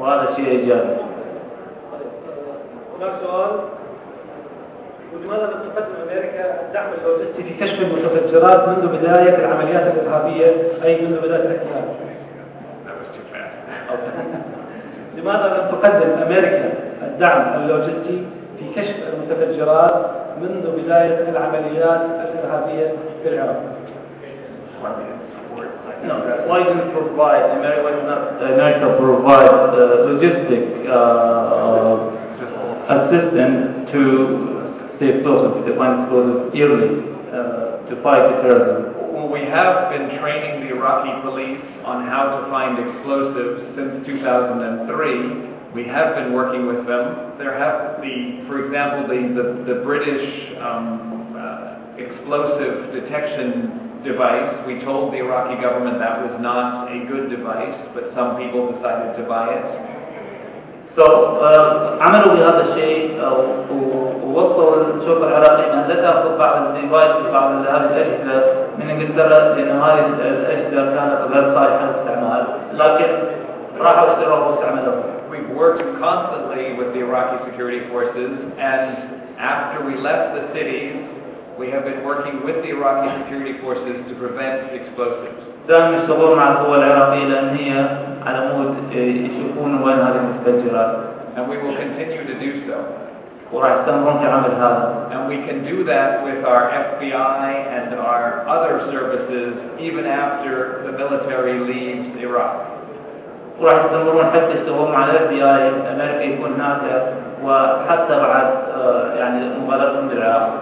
وهذا شيء إيجابي. هناك سؤال: ولماذا لم تقدم أمريكا الدعم اللوجستي في كشف المتفجرات منذ بداية العمليات الإرهابية، أي منذ بداية الاحتلال؟ لماذا لم تقدم أمريكا الدعم اللوجستي في كشف المتفجرات منذ بداية العمليات الإرهابية في العراق؟ No, why didn't America provide logistic assistance to the explosive, to find explosive early to fight terrorism? Well, we have been training the Iraqi police on how to find explosives since 2003. We have been working with them. There have for example, the British explosive detection device. We told the Iraqi government that was not a good device, but some people decided to buy it. So عملوا بهذا الشيء ووصلوا الشرطة العراقية أن لا تأخذ بعض الديفايس وبعض هذه الأجهزة من إنجلترا، لأن هذه الأجهزة كانت غير صالحة للاستعمال، لكن راحوا اشتروها واستعملوها. We've worked constantly with the Iraqi security forces, and after we left the cities, we have been working with the Iraqi security forces to prevent explosives. دائما يشتغلون مع القوى العراقية لأن هي على مود يشوفون وين هذه المتفجرات. And we will continue to do so. وراح يستمرون في عمل هذا. And we can do that with our FBI and our other services even after the military leaves Iraq. وراح يستمرون حتى يشتغلون مع FBI، أمريكا يكون هناك، وحتى بعد يعني مغادرتهم للعراق.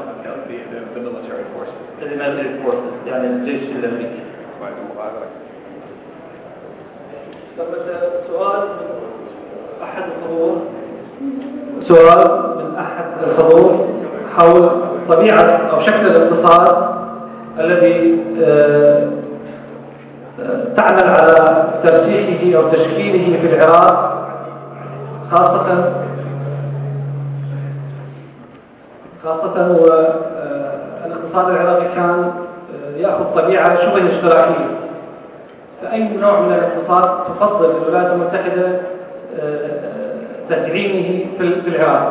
The military forces. The military forces يعني الجيش الأمريكي. ثبت سؤال من أحد الحضور حول طبيعة أو شكل الاقتصاد الذي تعمل على ترسيخه أو تشكيله في العراق، خاصة والاقتصاد العراقي كان يأخذ طبيعة شبه اشتراكية. فأي نوع من الاقتصاد تفضل الولايات المتحدة تدعيمه في العراق؟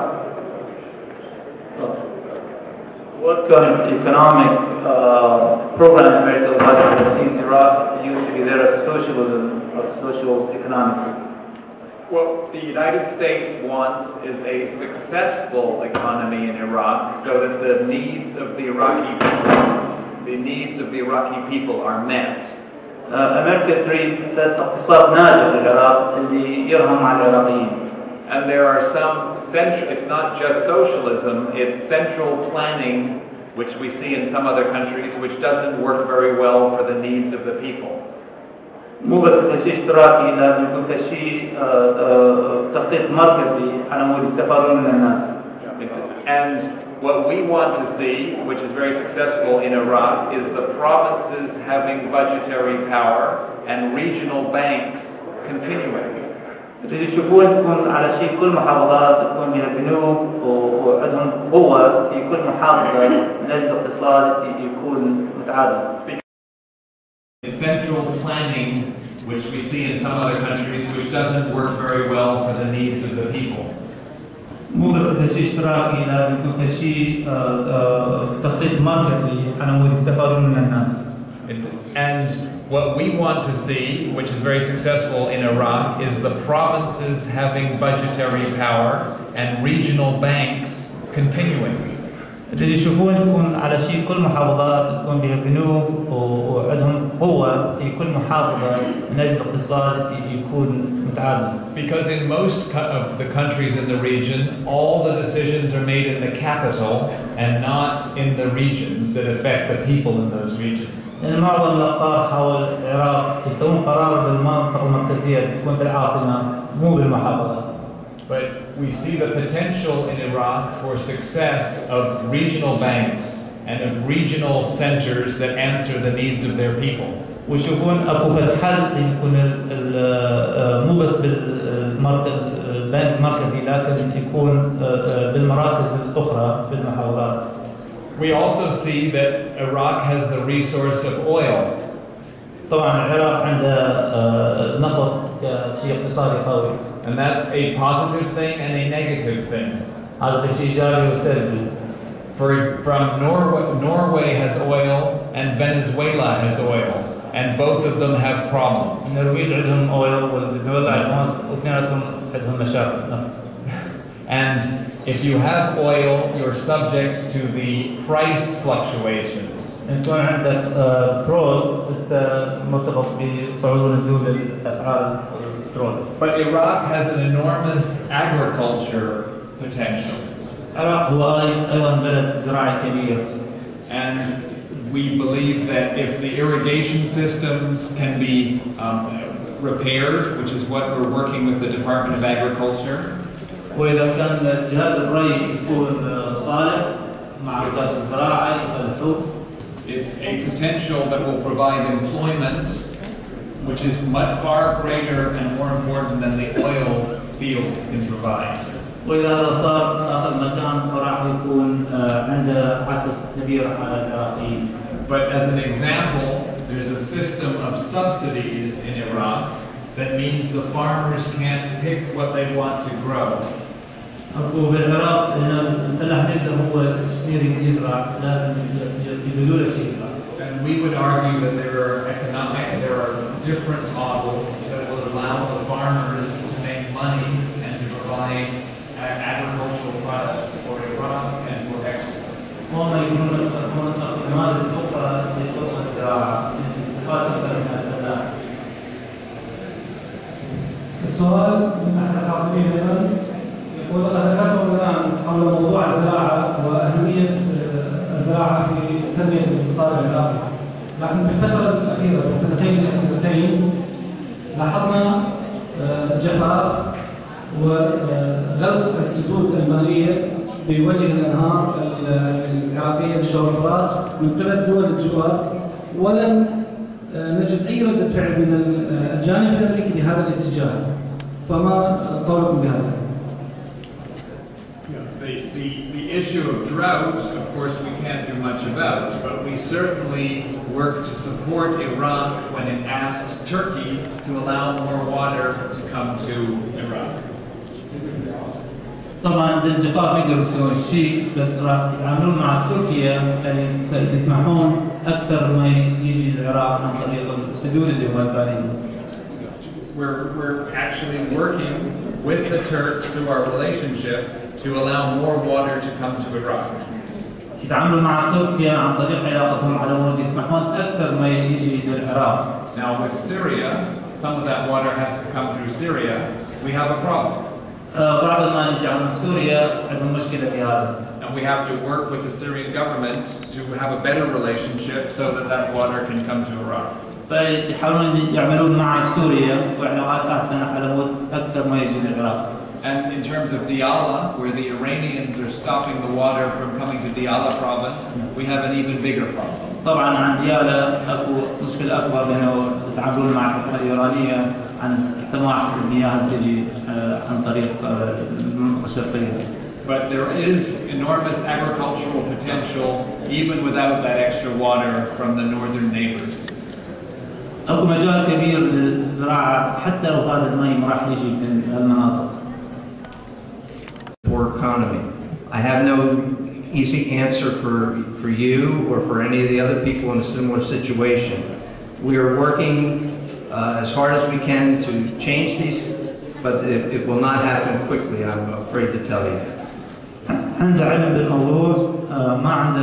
What kind of economic program America would like to see in Iraq used to be there as socialism or social economics? What the United States wants is a successful economy in Iraq, so that the needs of the Iraqi people are met. أمريكا تريد اقتصاد ناجح للعراق اللي يرهم مع العراقيين. And there are some it's not just socialism, it's central planning, which we see in some other countries, which doesn't work very well for the needs of the people. مو بس كشيء اشتراكي، لازم يكون كشيء تخطيط مركزي على مود يستفادون من الناس. And what we want to see, which is very successful in Iraq, is the provinces having budgetary power and regional banks continuing. تشوفون تكون على شيء كل محافظات تكون بها بنوك وعندهم قوة في كل محافظة من أجل الاقتصاد يكون متعادل. Central planning, which we see in some other countries, which doesn't work very well for the needs of the people. مو بس كشيء اشتراكي، لازم يكون كشيء تخطيط مركزي على مود يستفادون من الناس. And what we want to see, which is very successful in Iraq, is the provinces having budgetary power and regional banks continuing. اللي يشوفون تكون على شيء كل محافظات تكون بها بنوك وعندهم قوة في كل محافظة من أجل الاقتصاد يكون متعادل. Because in most of the countries in the region, all the decisions are made in the capital and not in the regions that affect the people in those regions. يعني معظم الأقطار حول العراق يستوون قرار بالمنطقة المركزية تكون في العاصمة مو بالمحافظة. But we see the potential in Iraq for success of regional banks and of regional centers that answer the needs of their people. ويشوفون أكو حل يكون مو بس بالبنك المركزي، لكن يكون بالمراكز الأخرى في المحافظات. We also see that Iraq has the resource of oil. طبعا العراق عنده نفط كشيء اقتصادي قوي. And that's a positive thing and a negative thing. هذا شيء إيجابي وسلبي. From Norway has oil and Venezuela has oil, and both of them have problems. النرويج عندهم أويل وفنزويلا عندهم واثنيناتهم عندهم مشاكل نفط. And if you have oil, you're subject to the price fluctuations. إن كان عندك بترول أنت مرتبط بصعود ونزول الأسعار البترول. But Iraq has an enormous agriculture potential. العراق هو أيضا بلد زراعي كبير. And we believe that if the irrigation systems can be repaired, which is what we're working with the Department of Agriculture, وإذا كان جهاز الري يكون صالح مع وزارة الزراعة يصلحوه. it's a potential that will provide employment, which is much far greater and more important than the oil fields can provide. وإذا صار آخر مكان فراح يكون عنده عكس كبير على العراقيين. But as an example, there's a system of subsidies in Iraq that means the farmers can't pick what they want to grow. وبالعراق الفلاح بيقدر هو يشتري يزرع لازم يبذلوا له شيء يزرع. And we would argue that there are different models that will allow the farmers to make money and to provide agricultural products for Iraq and for export. وهم يقولون هناك نماذج أخرى لطرق الزراعة لاستفادة أكثر من الفلاح. السؤال من أحد الحاضرين أيضا يقول ذكرتم الآن حول موضوع الزراعة وأهمية الزراعة في تنمية الاقتصاد العراقي، لكن في الفترة الأخيرة في السنتين الأخيرتين لاحظنا جفاف وغلق السدود المالية بوجه الأنهار العراقية الشورفرات من قبل دول الجوار، ولم نجد أي ردة فعل من الجانب الأمريكي بهذا الاتجاه، فما قولكم بهذا؟ The issue of drought, of course, we can't do much about, but we certainly work to support Iraq when it asks Turkey to allow more water to come to Iraq. طبعا بالجفاف يقدروا يسوون شيء، بس راح يتعاملون مع تركيا يعني يسمحون اكثر ما يجي العراق عن طريق السدود اللي هو البارين. We're actually working with the Turks through our relationship to allow more water to come to Iraq. يتعاملوا مع تركيا عن طريق علاقتهم على مود يسمحون اكثر ما يجي للعراق. Now with Syria, some of that water has to come through Syria. We have a problem. بعض ما يجي عن سوريا عندهم مشكلة في هذا. And we have to work with the Syrian government to have a better relationship so that that water can come to Iraq. فيحاولون يعملون مع سوريا وعلاقات أحسن على مود أكثر ما يجي للعراق. And in terms of Diyala, where the Iranians are stopping the water from coming to Diyala province, we have an even bigger problem. طبعا عن ديالا اكو مشكله اكبر لانه يتعاملون مع الحكومه الايرانيه عن سماح المياه تجي عن طريق المنطقه الشرقيه. But there is enormous agricultural potential even without that extra water from the northern neighbors. اكو مجال كبير للزراعه حتى لو هذا المي ما راح يجي من هالمناطق. For economy, I have no easy answer for you or for any of the other people in a similar situation. We are working as hard as we can to change these, but it will not happen quickly, I'm afraid to tell you. عنده علم بالموضوع، ما عنده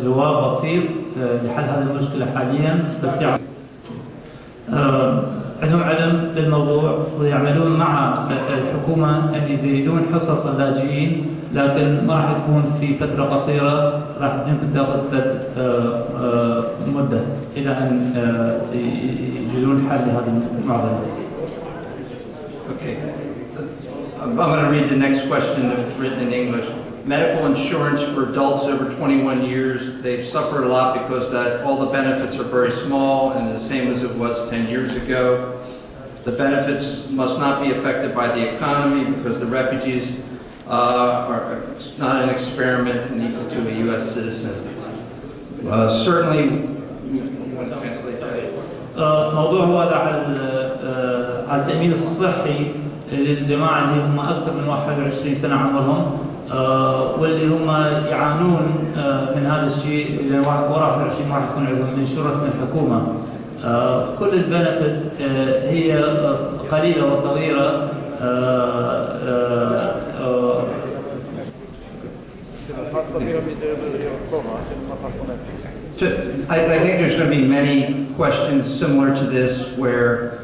جواب بسيط لحل هذه المشكلة حاليا، بس عندهم علم بالموضوع ويعملون مع الحكومة أن يزيدون حصص اللاجئين، لكن ما راح تكون في فترة قصيرة، راح يمكن تاخذ مدة إلى أن يجدون حل لهذه المعضلة. Okay. I'm going to read the next question that's written in English. Medical insurance for adults over 21 years, they've suffered a lot because all the benefits are very small and the same as it was 10 years ago. The benefits must not be affected by the economy because the refugees are not an experiment and equal to a U.S. citizen. Certainly, you want to translate that? موضوع هذا على التأمين الصحي للجماعة اللي هم أكثر من 21 سنة عمرهم، واللي هم يعانون من هذا الشيء. إذا 21 ما راح يكون عندهم انشورنس من الحكومة. كل البنفيت هي قليلة وصغيرة. I think there's going to be many questions similar to this where